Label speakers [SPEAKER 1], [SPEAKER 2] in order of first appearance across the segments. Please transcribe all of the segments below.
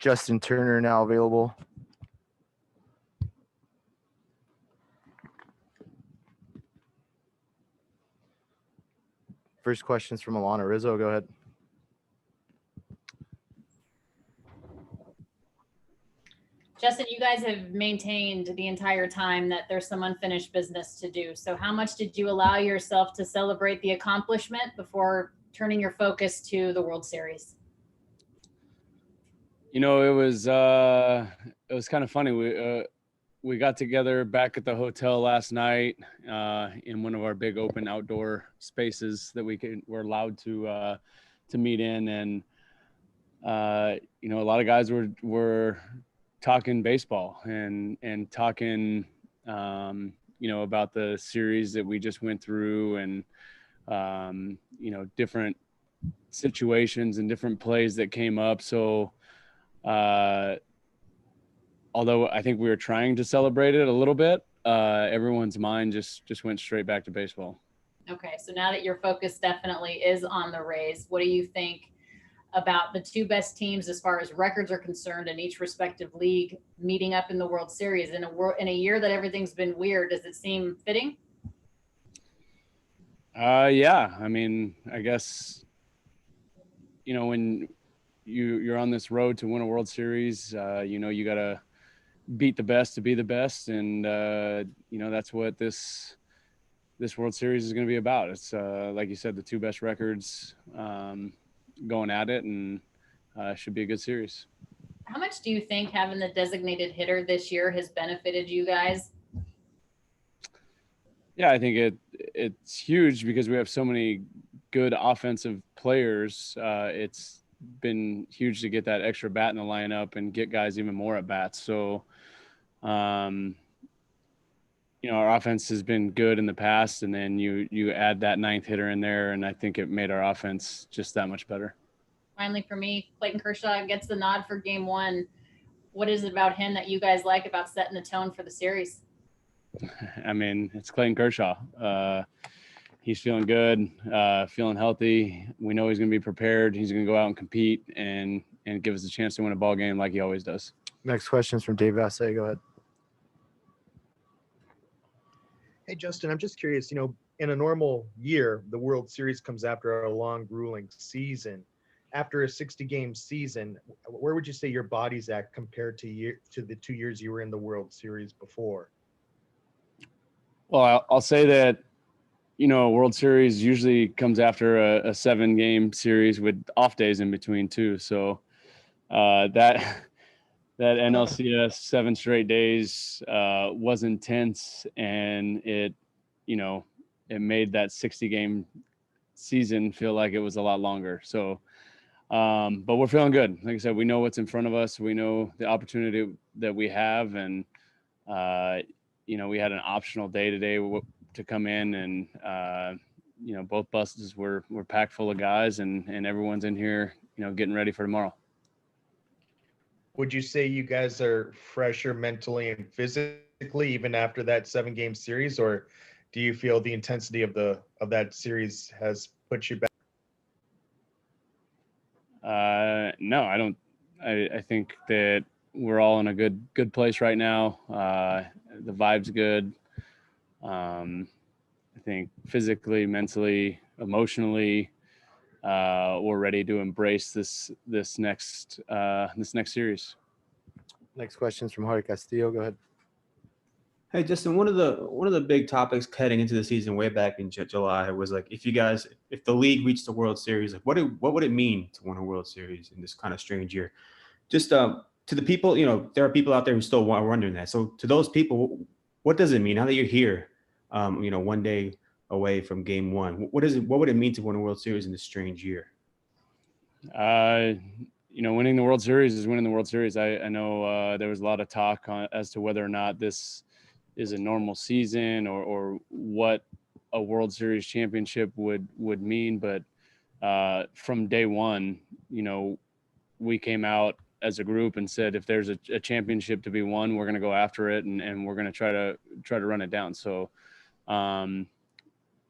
[SPEAKER 1] Justin Turner now available. First question's from Alanna Rizzo. Go ahead.
[SPEAKER 2] Justin, you guys have maintained the entire time that there's some unfinished business to do. So how much did you allow yourself to celebrate the accomplishment before turning your focus to the World Series?
[SPEAKER 3] You know, it was kind of funny. We got together back at the hotel last night in one of our big open outdoor spaces that we're allowed to meet in, and you know, a lot of guys were talking baseball and talking you know, about the series that we just went through, and you know, different situations and different plays that came up. So although I think we were trying to celebrate it a little bit, everyone's mind just went straight back to baseball.
[SPEAKER 2] Okay, so now that your focus definitely is on the Rays, what do you think about the two best teams as far as records are concerned in each respective league meeting up in the World Series in a year that everything's been weird? Does it seem fitting?
[SPEAKER 3] Yeah, I mean, I guess, you know, when you're on this road to win a World Series, you know, you got to beat the best to be the best. And, you know, that's what this World Series is going to be about. It's like you said, the two best records going at it, and should be a good series.
[SPEAKER 2] How much do you think having the designated hitter this year has benefited you guys?
[SPEAKER 3] Yeah, I think it's huge because we have so many good offensive players. It's been huge to get that extra bat in the lineup and get guys even more at bats. So, you know, our offense has been good in the past, and then you add that ninth hitter in there, and I think it made our offense just that much better.
[SPEAKER 2] Finally, for me, Clayton Kershaw gets the nod for Game 1. What is it about him that you guys like about setting the tone for the series?
[SPEAKER 3] I mean, it's Clayton Kershaw. He's feeling good, feeling healthy. We know he's going to be prepared. He's going to go out and compete and give us a chance to win a ball game like he always does.
[SPEAKER 1] Next question is from Dave Vassay. Go ahead.
[SPEAKER 4] Hey, Justin, I'm just curious, you know, in a normal year, the World Series comes after a long, grueling season. After a 60-game season, where would you say your body's at compared to the 2 years you were in the World Series before?
[SPEAKER 3] Well, I'll say that, you know, World Series usually comes after a 7-game series with off days in between too. So that NLCS 7 straight days was intense, and it, you know, it made that 60-game season feel like it was a lot longer. So, but we're feeling good. Like I said, we know what's in front of us. We know the opportunity that we have, and you know, we had an optional day today to come in, and you know, both buses were packed full of guys, and everyone's in here, you know, getting ready for tomorrow.
[SPEAKER 4] Would you say you guys are fresher mentally and physically even after that 7-game series, or do you feel the intensity of that series has put you back?
[SPEAKER 3] No, I don't. I think that we're all in a good place right now. The vibe's good. I think physically, mentally, emotionally, we're ready to embrace this next series.
[SPEAKER 1] Next question is from Jorge Castillo. Go ahead.
[SPEAKER 5] Hey, Justin, one of the big topics heading into the season way back in July was like, if the league reached the World Series, like what would it mean to win a World Series in this kind of strange year? Just to the people, you know, there are people out there who still are wondering that. So to those people, what does it mean now that you're here, you know, one day away from Game 1? What would it mean to win a World Series in this strange year?
[SPEAKER 3] You know, winning the World Series is winning the World Series. I know there was a lot of talk as to whether or not this is a normal season or what a World Series championship would mean. But from day one, you know, we came out as a group and said, if there's a championship to be won, we're going to go after it, and we're going to try to run it down. So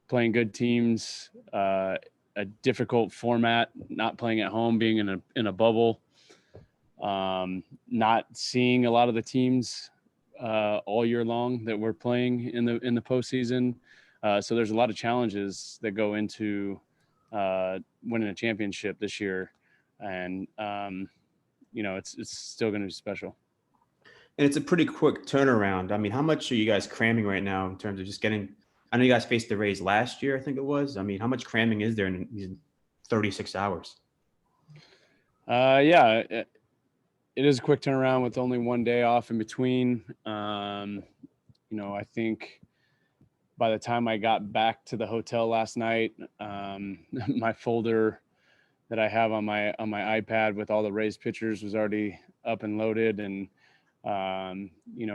[SPEAKER 3] playing good teams, a difficult format, not playing at home, being in a bubble, not seeing a lot of the teams all year long that we're playing in the postseason. So there's a lot of challenges that go into winning a championship this year, and it's still going to be special.
[SPEAKER 5] And it's a pretty quick turnaround. I mean, how much are you guys cramming right now in terms of just getting? I know you guys faced the Rays last year, I think it was. I mean, how much cramming is there in these 36 hours?
[SPEAKER 3] Yeah, it is a quick turnaround with only one day off in between. I think by the time I got back to the hotel last night, my folder that I have on my iPad with all the Rays pictures was already up and loaded, and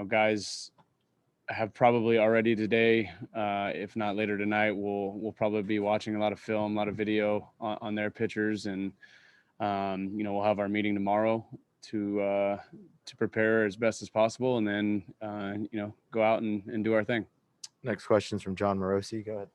[SPEAKER 3] guys have probably already today, if not later tonight, we'll probably be watching a lot of film, a lot of video on their pictures, and we'll have our meeting tomorrow to prepare as best as possible, and then go out and do our thing.
[SPEAKER 1] Next question is from Jon Morosi. Go ahead.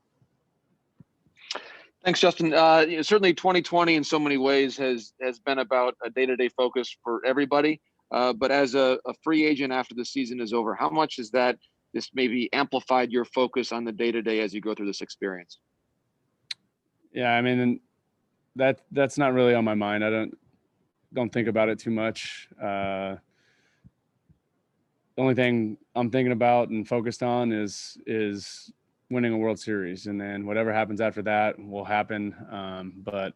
[SPEAKER 6] Thanks, Justin. Certainly 2020 in so many ways has been about a day-to-day focus for everybody. But as a free agent after the season is over, how much has this maybe amplified your focus on the day-to-day as you go through this experience?
[SPEAKER 3] Yeah, I mean, that's not really on my mind. I don't think about it too much. The only thing I'm thinking about and focused on is winning a World Series, and then whatever happens after that will happen. But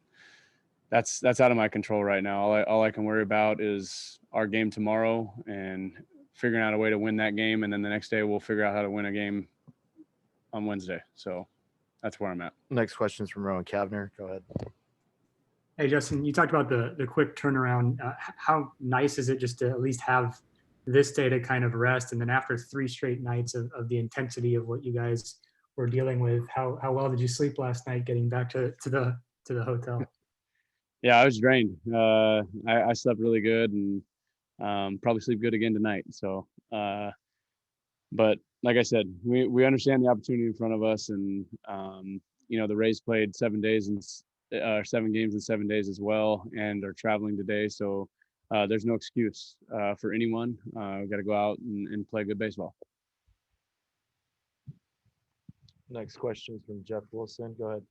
[SPEAKER 3] that's out of my control right now. All I can worry about is our game tomorrow and figuring out a way to win that game, and then the next day we'll figure out how to win a game on Wednesday. So that's where I'm at.
[SPEAKER 1] Next question is from Rowan Kavner. Go ahead.
[SPEAKER 7] Hey, Justin, you talked about the quick turnaround. How nice is it just to at least have this day to kind of rest? And then after 3 straight nights of the intensity of what you guys were dealing with, how well did you sleep last night getting back to the hotel?
[SPEAKER 3] Yeah, I was drained. I slept really good, and probably sleep good again tonight. So, but like I said, we understand the opportunity in front of us, and the Rays played 7 games in 7 days as well, and are traveling today. So there's no excuse for anyone. We've got to go out and play good baseball.
[SPEAKER 1] Next question is from Jeff Wilson. Go ahead.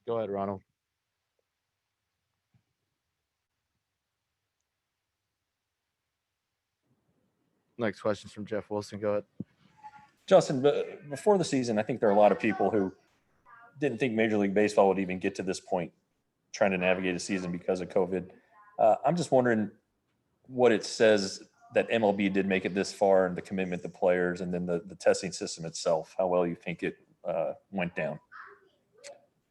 [SPEAKER 1] Go ahead, Ronald. Next question is from Jeff Wilson. Go ahead.
[SPEAKER 8] Justin, before the season, I think there are a lot of people who didn't think Major League Baseball would even get to this point trying to navigate a season because of COVID. I'm just wondering what it says that MLB did make it this far, and the commitment to players, and then the testing system itself, how well you think it went down.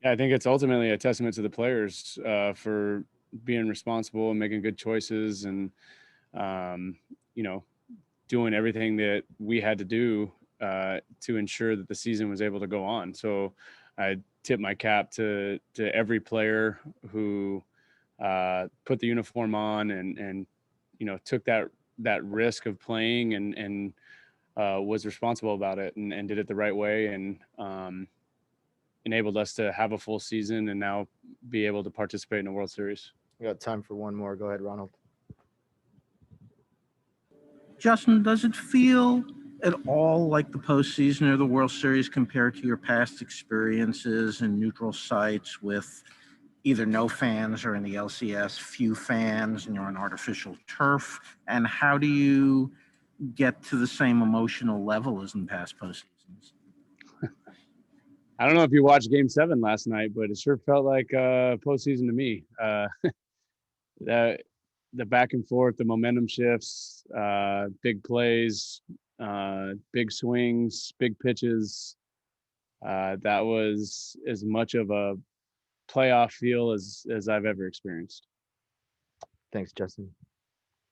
[SPEAKER 3] Yeah, I think it's ultimately a testament to the players for being responsible and making good choices, and doing everything that we had to do to ensure that the season was able to go on. So I tip my cap to every player who put the uniform on and took that risk of playing and was responsible about it and did it the right way, and enabled us to have a full season and now be able to participate in the World Series.
[SPEAKER 1] We got time for one more. Go ahead, Ronald.
[SPEAKER 9] Justin, does it feel at all like the postseason or the World Series compared to your past experiences in neutral sites with either no fans, or in the LCS, few fans, and you're on artificial turf? And how do you get to the same emotional level as in past postseasons?
[SPEAKER 3] I don't know if you watched Game 7 last night, but it sure felt like postseason to me. The back and forth, the momentum shifts, big plays, big swings, big pitches. That was as much of a playoff feel as I've ever experienced.
[SPEAKER 1] Thanks, Justin.